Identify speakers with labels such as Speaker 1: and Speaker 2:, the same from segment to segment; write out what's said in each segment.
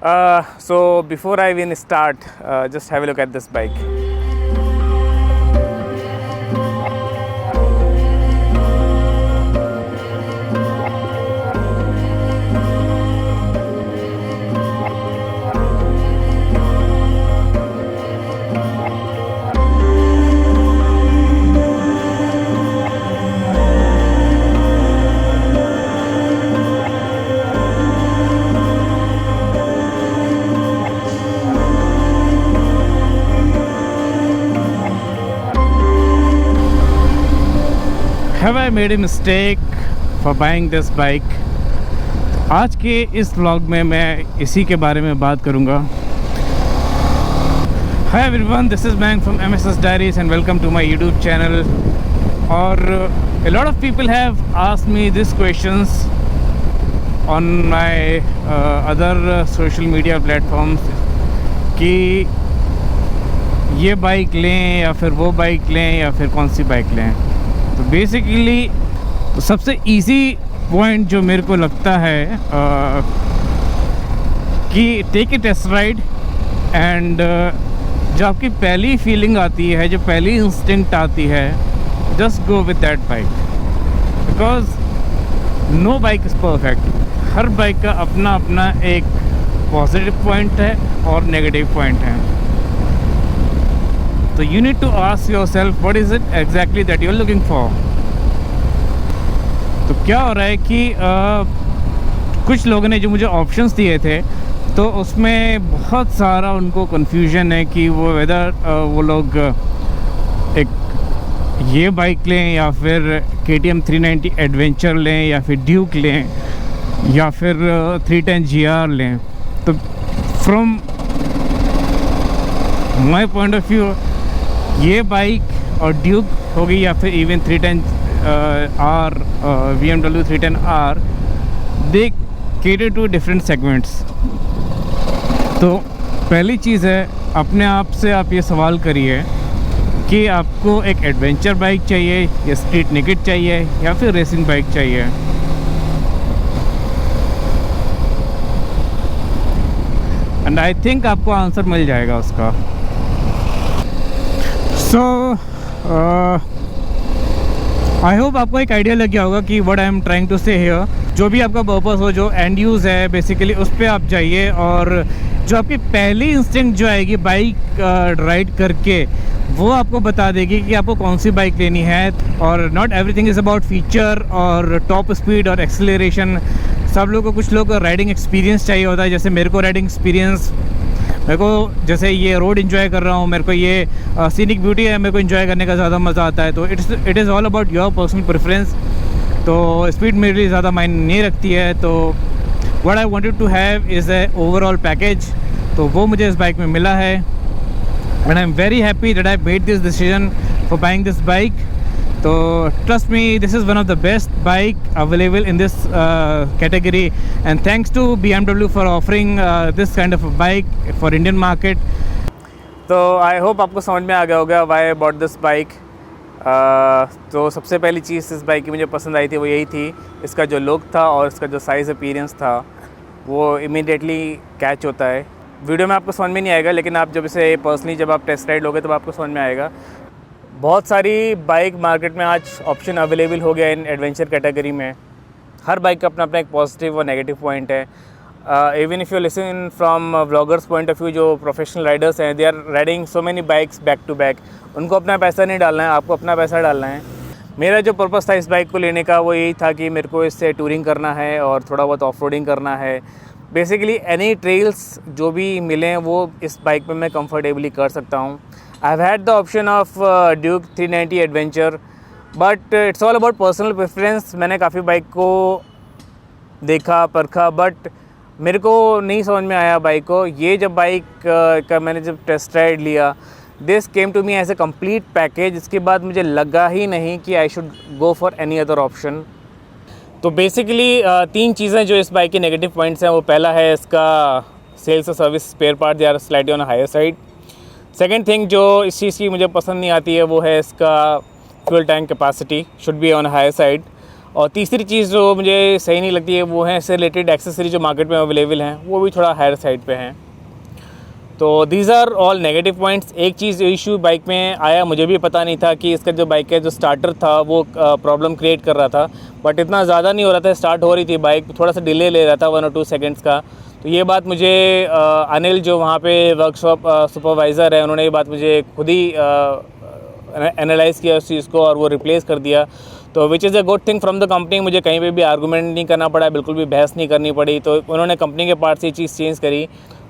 Speaker 1: So before I even start, just have a look at this bike.
Speaker 2: Have I made a mistake for buying this bike? आज के इस vlog में मैं इसी के बारे में बात करूँगा. Hi everyone, this is Mang from MSS Diaries and welcome to my YouTube channel. और a lot of people have asked me these questions on my other social media platforms कि ये बाइक लें या फिर वो बाइक लें या फिर कौन सी बाइक लें. तो बेसिकली सबसे इजी पॉइंट जो मेरे को लगता है कि take a test ride and जो आपकी पहली फीलिंग आती है, जो पहली इंस्टिंक्ट आती है, just go with that bike. Because no bike is perfect. हर बाइक का अपना अपना एक पॉजिटिव पॉइंट है और नेगेटिव पॉइंट है. तो you need to ask yourself what is it exactly that you're looking for. तो क्या हो रहा है कि कुछ लोगों ने जो मुझे ऑप्शंस दिए थे तो उसमें बहुत सारा उनको कन्फ्यूजन है कि वो वेदर वो लोग एक ये बाइक लें या फिर KTM 390 एडवेंचर लें या फिर ड्यूक लें या फिर 310 GR लें. तो from my point of view ये बाइक और ड्यूक होगी या फिर even 310 R BMW 310 R, they cater to different segments. तो पहली चीज़ है, अपने आप से आप ये सवाल करिए कि आपको एक एडवेंचर बाइक चाहिए या स्ट्रीट नेकेड चाहिए या फिर रेसिंग बाइक चाहिए. एंड आई थिंक आपको आंसर मिल जाएगा उसका. सो आई होप आपको एक आइडिया लग गया होगा कि what I am trying to say here. जो भी आपका पर्पस हो, जो एंड यूज़ है, बेसिकली उस पर आप जाइए और जो आपकी पहली इंस्टिंक्ट जो आएगी बाइक राइड करके, वो आपको बता देगी कि आपको कौन सी बाइक लेनी है. और not everything is about feature और टॉप स्पीड और एक्सेलरेशन. सब लोगों को, कुछ लोग राइडिंग एक्सपीरियंस चाहिए होता है. जैसे मेरे को राइडिंग एक्सपीरियंस, मेरे को जैसे ये रोड एंजॉय कर रहा हूँ, मेरे को ये सीनिक ब्यूटी है, मेरे को एंजॉय करने का ज़्यादा मज़ा आता है. तो it is all about your personal preference. तो स्पीड मेरे लिए ज़्यादा मायने नहीं रखती है. तो what I wanted to have is a overall package. तो वो मुझे इस बाइक में मिला है and I am very happy that I made this decision for buying this bike. तो trust me, this is one of the best bike available in this category, and thanks to BMW for offering this kind of a bike for Indian market.
Speaker 1: तो I hope आपको समझ में आ गया होगा why I bought this bike. तो सबसे पहली चीज़ इस बाइक की मुझे पसंद आई थी वो यही थी, इसका जो लुक था और इसका जो साइज़ अपीयरेंस था वो इमीडिएटली कैच होता है. वीडियो में आपको समझ में नहीं आएगा, लेकिन आप जब इसे पर्सनली जब आप टेस्ट राइड लोगे तब आपको समझ में आएगा. बहुत सारी बाइक मार्केट में आज ऑप्शन अवेलेबल हो गया इन एडवेंचर कैटेगरी में. हर बाइक का अपना अपना एक पॉजिटिव और नेगेटिव पॉइंट है. Even if you listen from vloggers point of view, जो प्रोफेशनल राइडर्स हैं, they are riding so many bikes back to back. उनको अपना पैसा नहीं डालना है, आपको अपना पैसा डालना है. मेरा जो पर्पस था इस बाइक को लेने का वो यही था कि मेरे को इससे टूरिंग करना है और थोड़ा बहुत ऑफ रोडिंग करना है. बेसिकली एनी ट्रेल्स जो भी मिलें वो इस बाइक पे मैं कंफर्टेबली कर सकता हूँ. I have had the option of Duke 390 adventure, but it's all about personal preference. मैंने काफ़ी बाइक को देखा, परखा, बट मेरे को नहीं समझ में आया बाइक को. ये जब बाइक का मैंने जब टेस्ट राइड लिया, this came to me as a complete package. इसके बाद मुझे लगा ही नहीं कि I should go for any other option. तो बेसिकली 3 चीज़ें जो इस बाइक के नेगेटिव पॉइंट्स हैं वो पहला है इसका सेल्स और service spare part, they are slightly on higher side. Second thing जो इस चीज़ की मुझे पसंद नहीं आती है वो है इसका fuel tank capacity should be on higher side. और तीसरी चीज़ जो मुझे सही नहीं लगती है वो है इससे रिलेटेड एक्सेसरी जो मार्केट में अवेलेबल हैं वो भी थोड़ा हायर साइड पे हैं। तो these are all negative points. एक चीज़ इशू बाइक में आया, मुझे भी पता नहीं था कि इसका जो बाइक का जो स्टार्टर था वो प्रॉब्लम क्रिएट कर रहा था, बट इतना ज़्यादा नहीं हो रहा था, स्टार्ट हो रही थी बाइक, थोड़ा सा डिले ले रहा था 1 और 2 सेकेंड्स का। तो ये बात मुझे अनिल जो वहाँ पे वर्कशॉप सुपरवाइज़र है उन्होंने ये बात मुझे खुद ही एनालाइज़ किया उस चीज़ को और वो रिप्लेस कर दिया। तो which is a good thing from the company. मुझे कहीं पे भी आर्गूमेंट नहीं करना पड़ा, बिल्कुल भी बहस नहीं करनी पड़ी। तो उन्होंने कंपनी के पार्ट से ये चीज़ चेंज करी।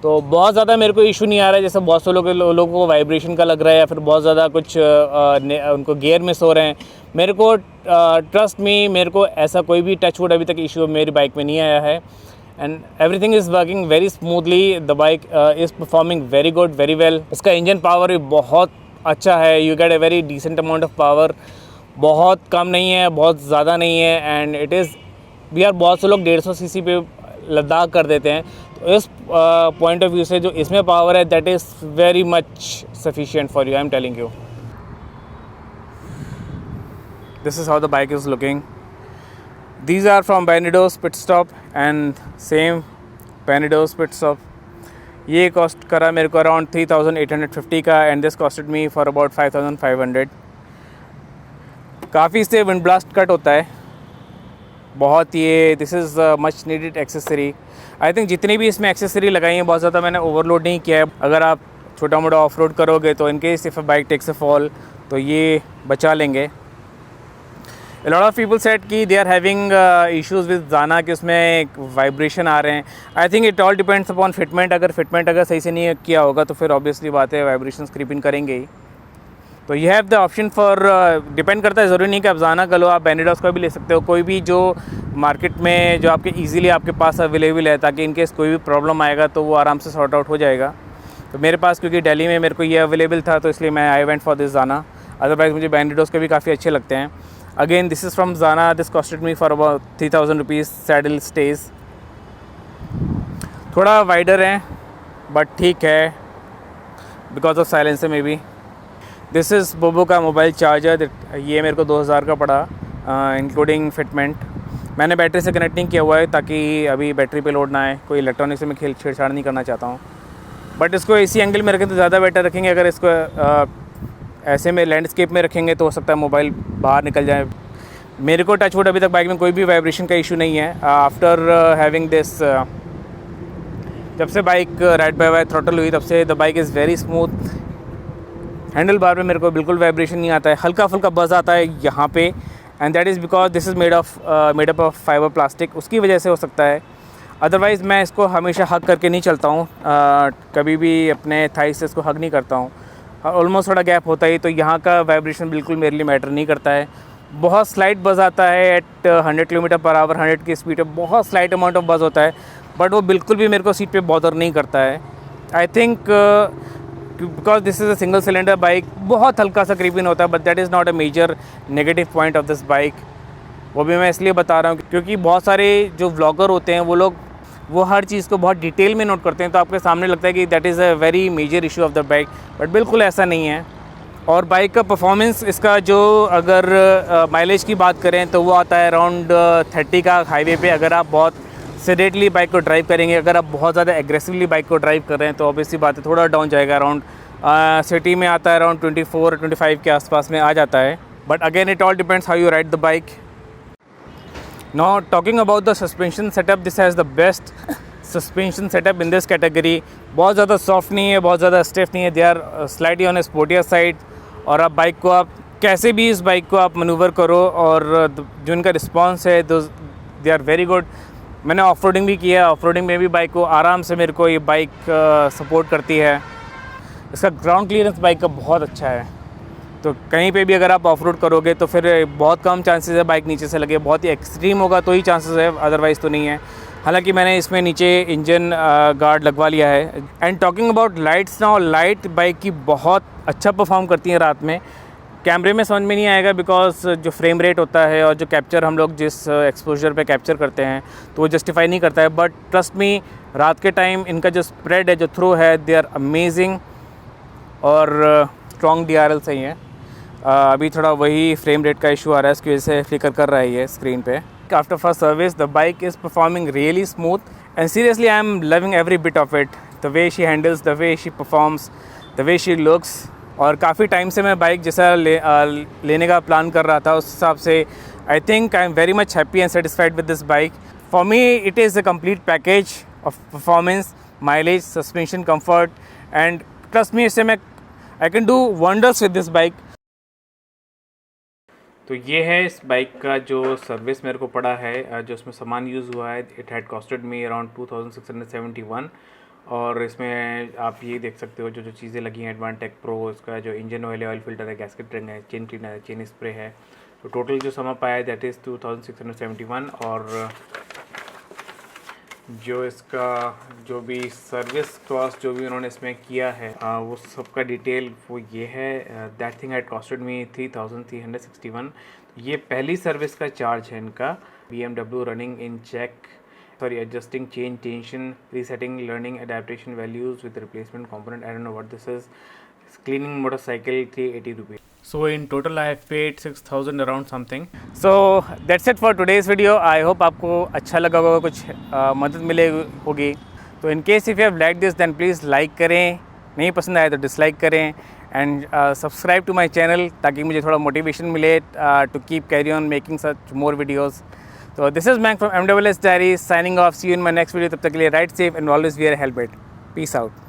Speaker 1: तो बहुत ज़्यादा मेरे को इशू नहीं आ रहा है जैसे बहुत से लोगों को वाइब्रेशन का लग रहा है या फिर बहुत ज़्यादा कुछ उनको गियर मिस हो रहे हैं। मेरे को ट्रस्ट मी, मेरे को ऐसा कोई भी टच वुड अभी तक इशू मेरी बाइक में नहीं आया है and everything is working very smoothly. The bike is performing very good, very well. इसका इंजन पावर भी बहुत अच्छा है, you get a very decent amount of power, बहुत कम नहीं है, बहुत ज़्यादा नहीं है। And it is we are बहुत से लोग 150 सीसी पे लद्दाख कर देते हैं। तो इस पॉइंट ऑफ व्यू से जो इसमें पावर है that is very much sufficient for you, I am telling you. This is how the bike is looking. These are from Benidos pit stop and same Benidos pit stop. ये cost करा मेरे को around 3850 का and this costed me for about 5500। काफ़ी इससे wind blast cut होता है बहुत। ये this is much needed accessory. I think जितनी भी इसमें एक्सेसरी लगाई है बहुत ज़्यादा मैंने ओवरलोड नहीं किया है। अगर आप छोटा मोटा ऑफ रोड करोगे तो in case if bike takes a fall तो ये बचा लेंगे। A lot of people said कि they are having issues with Zana कि उसमें वाइब्रेशन आ रहे हैं। I think it all depends upon fitment. अगर फिटमेंट अगर सही से नहीं किया होगा तो फिर ऑब्वियसली बात है वाइब्रेशन क्रीपिंग करेंगे ही। तो you have the option for depend करता है, ज़रूरी नहीं कि आप Zana का लो, आप Benidos का भी ले सकते हो, कोई भी जो मार्केट में जो आपके ईजिली आपके पास अवेलेबल है, ताकि इनकेस कोई भी प्रॉब्लम आएगा तो वो आराम से सॉर्ट आउट हो जाएगा। तो मेरे पास क्योंकि दिल्ली में मेरे को ये अवेलेबल था तो इसलिए मैं I went for this Zana। Otherwise मुझे Benidos के भी काफ़ी अच्छे लगते हैं। Again, this is from Zana. This costed me for about 3000 rupees. Saddle stays. थोड़ा वाइडर है बट ठीक है बिकॉज ऑफ साइलेंसर में भी। दिस इज़ बोबो का मोबाइल चार्जर। ये मेरे को 2000 का पड़ा इंक्लूडिंग फिटमेंट। मैंने बैटरी से कनेक्ट नहीं किया हुआ है ताकि अभी बैटरी पे लोड ना आए, कोई इलेक्ट्रॉनिक से मैं छेड़छाड़ नहीं करना चाहता हूँ। बट इसको इसी एंगल में रखें तो ज़्यादा बेटर रखेंगे। अगर इसको ऐसे में लैंडस्केप में रखेंगे तो हो सकता है मोबाइल बाहर निकल जाए। मेरे को टच वुड अभी तक बाइक में कोई भी वाइब्रेशन का इशू नहीं है। आफ्टर हैविंग दिस, जब से bike ride by wire throttle हुई तब से the bike is very smooth. Handle bar में मेरे को बिल्कुल वाइब्रेशन नहीं आता है, हल्का फुल्का बज़ आता है यहाँ पे and that is because this is made up of fibre plastic, उसकी वजह से हो सकता है। अदरवाइज़ मैं इसको हमेशा हग करके नहीं चलता हूँ, कभी भी अपने थाई से इसको हग नहीं करता हूँ। ऑलमोस्ट थोड़ा गैप होता ही तो यहाँ का वाइब्रेशन बिल्कुल मेरे लिए मैटर नहीं करता है। बहुत स्लाइट बज़ आता है एट 100 किलोमीटर पर आवर 100 की स्पीड पे, बहुत स्लाइट अमाउंट ऑफ बज़ होता है बट वो बिल्कुल भी मेरे को सीट पे बॉदर नहीं करता है। I think because this is a single cylinder bike, बहुत हल्का सा क्रीपिंग होता है but that is not a major negative point of this bike. वो भी मैं इसलिए बता रहा हूँ क्योंकि बहुत सारे जो व्लॉगर होते हैं वो लोग वो हर चीज़ को बहुत डिटेल में नोट करते हैं, तो आपके सामने लगता है कि that is a very major issue of the bike, but बिल्कुल ऐसा नहीं है। और बाइक का परफॉर्मेंस इसका जो अगर माइलेज की बात करें तो वो आता है अराउंड 30 का हाईवे पे। अगर आप बहुत सीडेटली बाइक को ड्राइव करेंगे, अगर आप बहुत ज़्यादा एग्रेसिवली बाइक को ड्राइव कर रहे हैं तो ऑब्वियसली बात है थोड़ा डाउन जाएगा। अराउंड सिटी में आता है अराउंड 24-25 के आसपास में आ जाता है। But again it all depends how you ride the bike. Now talking about the suspension setup, this has the best suspension setup in this category. बहुत ज़्यादा सॉफ्ट नहीं है, बहुत ज़्यादा स्टिफ नहीं है, they are slightly on sportier side. और आप बाइक को आप कैसे भी इस बाइक को आप मनूवर करो और जो इनका रिस्पॉन्स है दे आर वेरी गुड। मैंने ऑफ रोडिंग भी किया, ऑफ रोडिंग में भी बाइक को आराम से मेरे को ये बाइक सपोर्ट करती है। इसका ग्राउंड क्लियरेंस बाइक का बहुत अच्छा है, तो कहीं पे भी अगर आप ऑफ रोड करोगे तो फिर बहुत कम चांसेस है बाइक नीचे से लगे, बहुत ही एक्सट्रीम होगा तो ही चांसेस है, अदरवाइज़ तो नहीं है। हालांकि मैंने इसमें नीचे इंजन गार्ड लगवा लिया है। And talking about lights now, light bike की बहुत अच्छा परफॉर्म करती हैं रात में। कैमरे में समझ में नहीं आएगा बिकॉज जो फ्रेम रेट होता है और जो कैप्चर हम लोग जिस एक्सपोजर पे कैप्चर करते हैं तो वो जस्टिफाई नहीं करता है, बट ट्रस्ट मी रात के टाइम इनका जो स्प्रेड है, जो थ्रो है, दे आर अमेजिंग और स्ट्रॉन्ग DRL सही है। अभी थोड़ा वही फ्रेम रेट का इशू आ रहा है, इसकी वजह से फ्लिकर कर रहा है ये स्क्रीन पे. After first service, the bike is performing really smooth, and seriously, I am loving every bit of it. The way she handles, the way she performs, the way she looks. और काफ़ी time से मैं bike जैसा लेने का plan कर रहा था, उस हिसाब से I think I am very much happy and satisfied with this bike. For me it is a complete package of performance, mileage, suspension, comfort, and trust me, इससे मैं I can do wonders with this bike. तो ये है इस bike का जो service मेरे को पड़ा है, जो इसमें सामान यूज़ हुआ है. It had costed me around 2671. और इसमें आप ये देख सकते हो जो जो चीज़ें लगी हैं, एडवांटेक प्रो, इसका जो इंजन ऑयल है, ऑयल फिल्टर है, गैस्केट रिंग है, चेन क्लीनर है, चेन स्प्रे है. तो टोटल जो सामान पाया है दैट इज़ 2671. और जो इसका जो भी सर्विस कॉस्ट जो भी उन्होंने इसमें किया है, वो सबका डिटेल वो ये है. That thing had costed me 3361. ये पहली सर्विस का चार्ज है इनका. BMW running in check, sorry, adjusting chain tension, resetting, learning adaptation values with replacement component. I don't know what this is. Cleaning motorcycle 380 rupees. So in total I have paid 6,000 around something. So that's it for today's video. I hope आपको अच्छा लगा होगा, कुछ मदद मिले होगी. तो in case if you have liked this then please like करें, नहीं पसंद आया तो dislike करें, and subscribe to my channel ताकि मुझे थोड़ा motivation मिले to keep carry on making such more videos. So this is Mank from MWS Diaries signing off. See you in my next video. तब तक के लिए ride safe and always wear a helmet. Peace out.